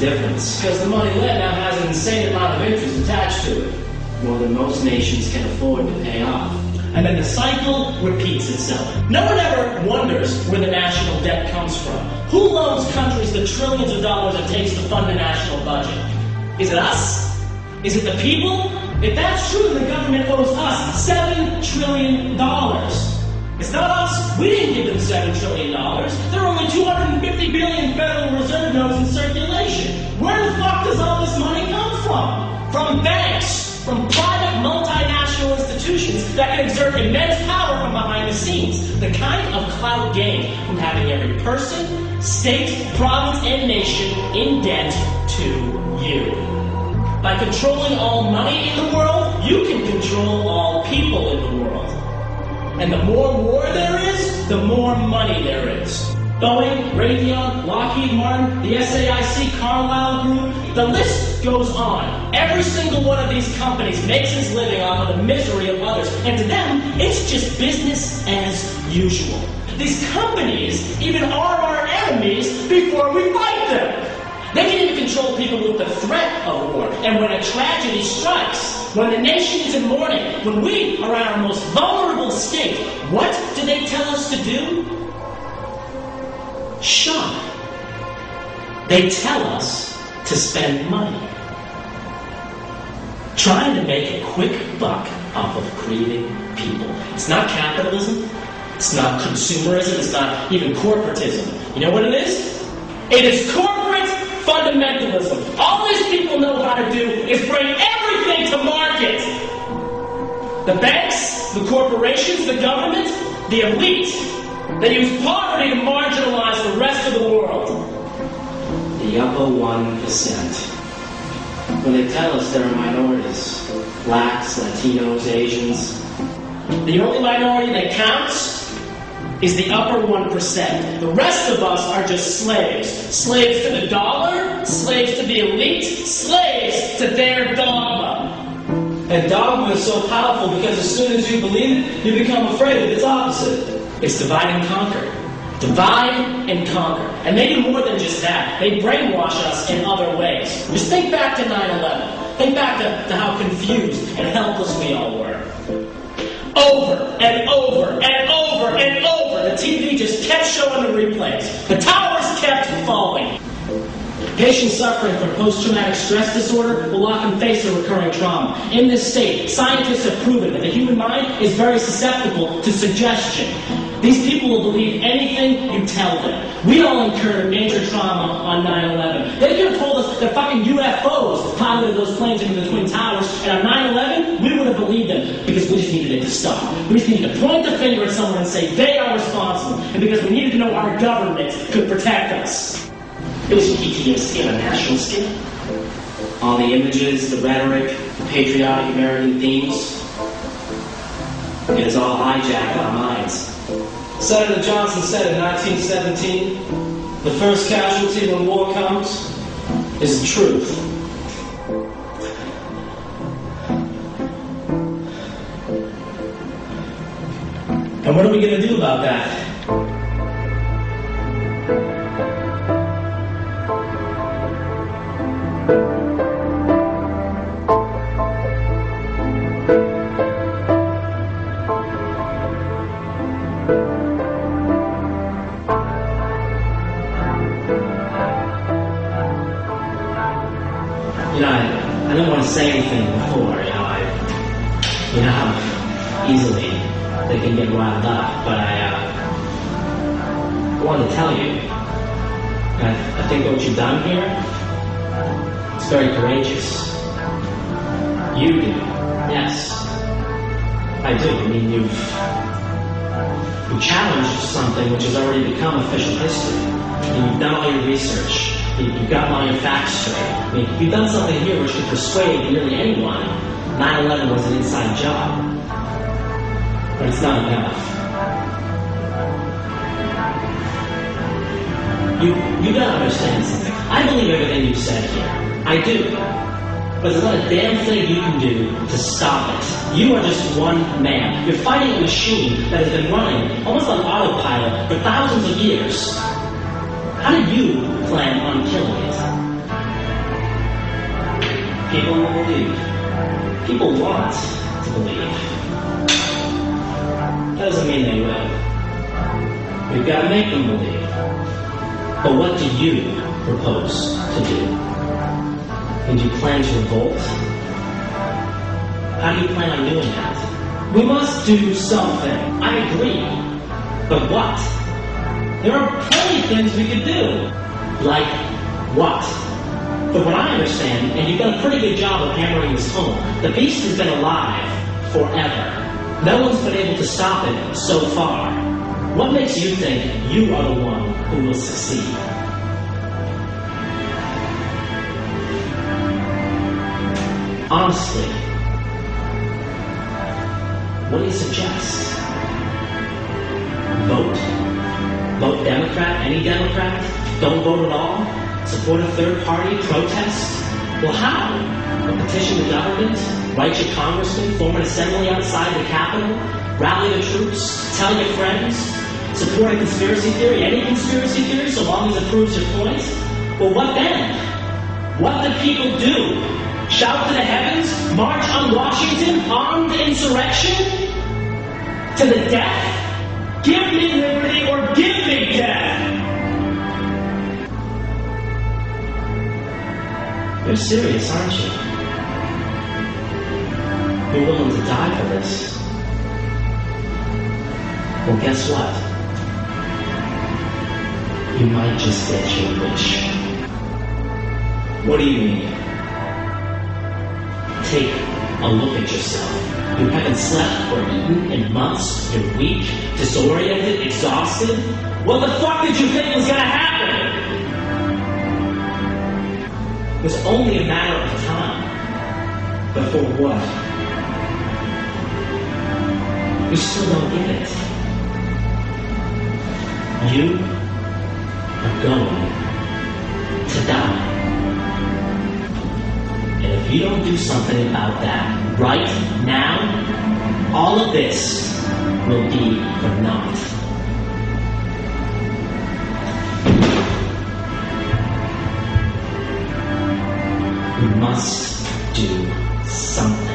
difference? Because the money lent now has an insane amount of interest attached to it. More than most nations can afford to pay off. And then the cycle repeats itself. No one ever wonders where the national debt comes from. Who loans countries the trillions of dollars it takes to fund the national budget? Is it us? Is it the people? If that's true, then the government owes us $7 trillion. It's not us. We didn't give them $7 trillion. There are only 250 billion Federal Reserve notes in circulation. Where the fuck does all this money come from? From banks. From private multinational institutions that can exert immense power from behind the scenes. The kind of clout gained from having every person, state, province, and nation in debt to you. By controlling all money in the world, you can control all people in the world. And the more war there is, the more money there is. Boeing, Raytheon, Lockheed Martin, the SAIC, Carlyle Group, the list goes on. Every single one of these companies makes its living off of the misery of others, and to them, it's just business as usual. These companies even arm our enemies before we fight them. They can even control people with the threat of war, and when a tragedy strikes, when the nation is in mourning, when we are at our most vulnerable state, what do they tell us to do? Shop. They tell us to spend money. Trying to make a quick buck off of grieving people. It's not capitalism. It's not consumerism. It's not even corporatism. You know what it is? It is corporate fundamentalism. All these people know how to do is bring everything to market. The banks, the corporations, the government, the elite. They use poverty to marginalize the rest of the world. The upper 1%. When they tell us there are minorities, blacks, Latinos, Asians, the only minority that counts is the upper 1%. The rest of us are just slaves. Slaves to the dollar, slaves to the elite, slaves to their dogma. And dogma is so powerful because as soon as you believe it, you become afraid of its opposite. It's divide and conquer. Divide and conquer. And they do more than just that. They brainwash us in other ways. Just think back to 9/11. Think back to how confused and helpless we all were. Over and over and over and over, the TV just kept showing the replays. The towers kept falling. Patients suffering from post-traumatic stress disorder will often face a recurring trauma. In this state, scientists have proven that the human mind is very susceptible to suggestion. These people will believe anything you tell them. We all incurred major trauma on 9/11. They could have told us that fucking UFOs piloted those planes into the Twin Towers, and on 9/11, we would have believed them because we just needed it to stop. We just needed to point the finger at someone and say they are responsible, and because we needed to know our government could protect us. It was PTSD on a national scale. all the images, the rhetoric, the patriotic American themes, it has all hijacked our minds. Senator Johnson said in 1917, the first casualty when war comes is the truth. And what are we going to do about that? I don't want to say anything before, you know how easily they can get riled up, but I want to tell you, I think what you've done here, it's very courageous. You do, yes, I do. I mean, you've challenged something which has already become official history. You've done all your research. You've got all your facts straight. I mean, you've done something here which could persuade nearly anyone 9/11 was an inside job. But it's not enough. You gotta understand something. I believe everything you said here. I do. But there's not a damn thing you can do to stop it. You are just one man. You're fighting a machine that has been running almost on autopilot for thousands of years. How did you plan on killing it? People will believe. People want to believe. That doesn't mean they will. We've got to make them believe. But what do you propose to do? And do you plan to revolt? How do you plan on doing that? We must do something. I agree. But what? There are plenty of things we could do. Like what? From what I understand, and you've done a pretty good job of hammering this home, the beast has been alive forever. No one's been able to stop it so far. What makes you think you are the one who will succeed? Honestly, what do you suggest? Vote? Vote Democrat? Any Democrat? Don't vote at all? Support a third party? Protest? Well, how? A petition the government? Write your congressman? Form an assembly outside the Capitol? Rally the troops? Tell your friends? Support a conspiracy theory? Any conspiracy theory, so long as it proves your point? Well, what then? What do people do? Shout to the heavens? March on Washington? Armed insurrection? To the death? Give me liberty or give me death! You're serious, aren't you? You're willing to die for this. Well, guess what? You might just get your wish. What do you mean? Take a look at yourself. You haven't slept or eaten in months. You're weak, disoriented, exhausted. What the fuck did you think was gonna happen? It was only a matter of time. But for what? You still don't get it. You are going to die. And if you don't do something about that right now, all of this will be for naught. You must do something.